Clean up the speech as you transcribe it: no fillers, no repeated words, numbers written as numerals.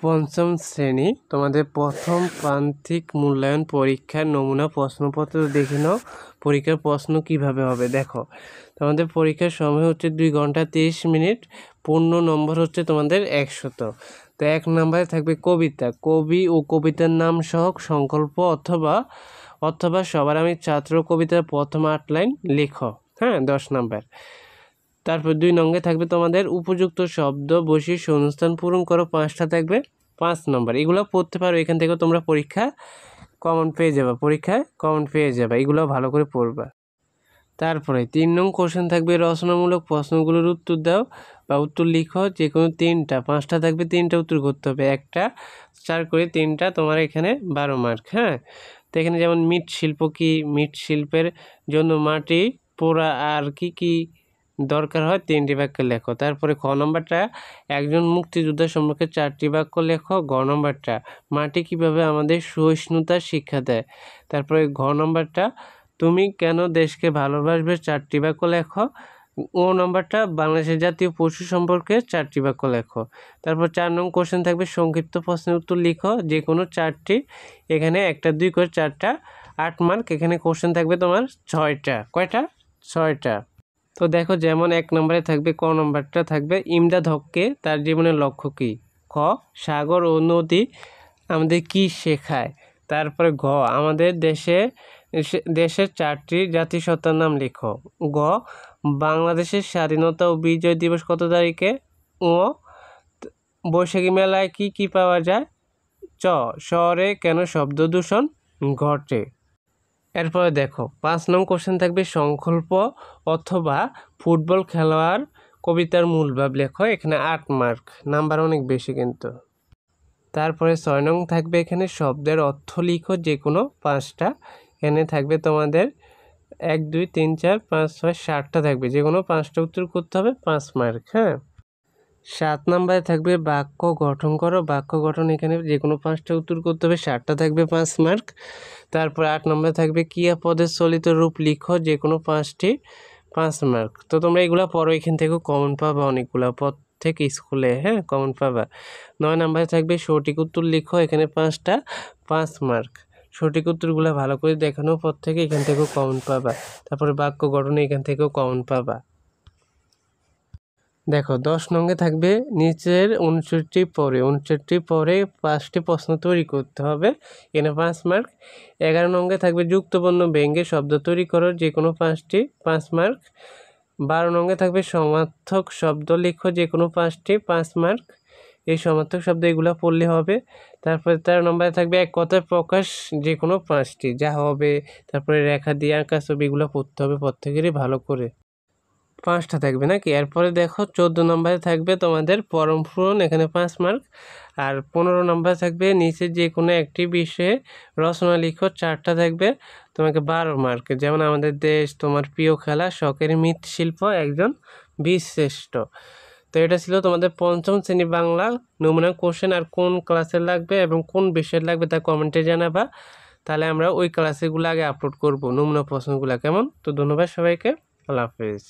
পঞ্চম শ্রেণী তোমাদের প্রথম প্রান্তিক মূল্যায়ন পরীক্ষার নমুনা প্রশ্নপত্র দেখে নাও। পরীক্ষার প্রশ্ন কিভাবে হবে দেখো। তোমাদের পরীক্ষার সময় হচ্ছে 2 ঘন্টা 30 মিনিট, পূর্ণ নম্বর হচ্ছে তোমাদের 100। তো 1 নম্বরে থাকবে কবিতা, কবি ও কবিতার নাম সহ সংকল্প অথবা সবার আমি ছাত্র কবিতার প্রথম 8 লাইন লেখো। হ্যাঁ, 10 নম্বর। তারপর 2 নঙ্গে থাকবে তোমাদের উপযুক্ত শব্দ বৈশিষ্ট্য অনুষ্ঠান পূরণ করো, 5টা থাকবে 5 নম্বর। এগুলো পড়তে পারো, এখান থেকে তোমরা পরীক্ষায় কমন পেয়ে যাবে, এগুলো ভালো করে পড়বা। তারপরে 3 নং কোশ্চেন থাকবে রচনামূলক প্রশ্নগুলোর উত্তর দাও বা উত্তর লিখো, যে কোনো 3টা, 5টা থাকবে, 3টা উত্তর করতে হবে, একটা 4 করে 3টা, তোমার এখানে 12 মার্ক। হ্যাঁ, তো এখানে যেমন মৃৎশিল্প কি, মৃৎশিল্পের জন্য মাটি পোড়া আর কি দরকার হয় 3টি বাক্য লেখো। তারপরে খ নম্বরটা একজন মুক্তিযোদ্ধা সম্পর্কে 4টি বাক্য লেখো। গ নম্বরটা মাটি কিভাবে আমাদের সহিষ্ণুতার শিক্ষা দেয়। তারপরে ঘ নম্বরটা তুমি কেন দেশকে ভালোবাসবে, 4টি বাক্য লেখো। ও নম্বরটা বাংলাদেশের জাতীয় পশু সম্পর্কে 4টি বাক্য লেখো। তারপর 4 নং কোশ্চেন থাকবে সংক্ষিপ্ত প্রশ্নের উত্তর লিখো, যে কোনো 4টি, এখানে 1টা 2 করে 4টা 8 মার্ক। এখানে কোশ্চেন থাকবে তোমার 6টা, কয়টা 6টা। তো দেখো, যেমন 1 নম্বরে থাকবে, ক নম্বরটা থাকবে ইমদাদ হককে তার জীবনের লক্ষ্য কী। খ সাগর ও নদী আমাদের কি শেখায়। তারপরে ঘ আমাদের দেশের 4টি জাতিসত্তার নাম লেখো। গ বাংলাদেশের স্বাধীনতা ও বিজয় দিবস কত তারিখে। ও বৈশাখী মেলায় কি পাওয়া যায়। চ শহরে কেন শব্দ দূষণ ঘটে। এরপরে দেখো 5 নং কোশ্চেন থাকবে সংকল্প অথবা ফুটবল খেলোয়াড় কবিতার মূল ভাব লেখো। এখানে 8 মার্ক, নাম্বার অনেক বেশি কিন্তু। তারপরে 6 নং থাকবে এখানে শব্দের অর্থ লিখো, যে কোনো 5টা। এখানে থাকবে তোমাদের 1 2 3 4 5 6 7টা থাকবে, যে কোনো 5টা উত্তর করতে হবে, 5 মার্ক। হ্যাঁ, 7 নম্বরে থাকবে বাক্য গঠন করো। বাক্য গঠন এখানে যে কোনো 5টা উত্তর করতে হবে, 7টা থাকবে, 5 মার্ক। তারপর 8 নম্বরে থাকবে ক্রিয়াপদের চলিত রূপ লিখো, যে কোনো 5টি, 5 মার্ক। তো তোমরা এগুলো পড়ো, এখান থেকেও কমন পাবা অনেকগুলো, প্রত্যেক স্কুলে। হ্যাঁ, কমন পাবা। 9 নম্বরে থাকবে সঠিক উত্তর লিখো, এখানে 5টা, 5 মার্ক। সঠিক উত্তরগুলো ভালো করে দেখানো, প্রত্যেকে এখান থেকেও কমন পাবা। তারপরে বাক্য গঠনে এখান থেকেও কমন পাবা। দেখো 10 নঙ্গে থাকবে নিচের 59টি পরে 5টি প্রশ্ন তৈরি করতে হবে, এখানে 5 মার্ক। 11 নঙ্গে থাকবে যুক্তবর্ণ ব্যঙ্গে শব্দ তৈরি করো, যে কোনো 5টি, 5 মার্ক। 12 নঙ্গে থাকবে সমার্থক শব্দ লিখো, যে কোনো 5টি, 5 মার্ক। এই সমার্থক শব্দ এগুলো পড়লে হবে। তারপরে 13 নম্বরে থাকবে এক কথায় প্রকাশ, যে কোনো 5টি, যা হবে। তারপরে রেখা দিয়ে আঁকা ছবি, এগুলো পড়তে হবে প্রত্যেকেরই ভালো করে, 5টা থাকবে নাকি। এরপরে দেখো 14 নম্বরে থাকবে তোমাদের পরম পূরণ, এখানে 5 মার্ক। আর 15 নম্বরে থাকবে নিচে যে কোনো একটি বিষয়ে রচনা লিখো, 4টা থাকবে, তোমাকে 12 মার্ক। যেমন আমাদের দেশ, তোমার প্রিয় খেলা, শখের মৃৎশিল্প, একজন বীরশ্রেষ্ঠ। তো এটা ছিল তোমাদের 5ম শ্রেণী বাংলা নমুনা কোশ্চেন। আর কোন ক্লাসের লাগবে এবং কোন বিষয়ের লাগবে তা কমেন্টে জানাবা, তাহলে আমরা ওই ক্লাসেগুলো আগে আপলোড করব, নমুনা প্রশ্নগুলো কেমন। তো ধন্যবাদ সবাইকে, আল্লাহ হাফেজ।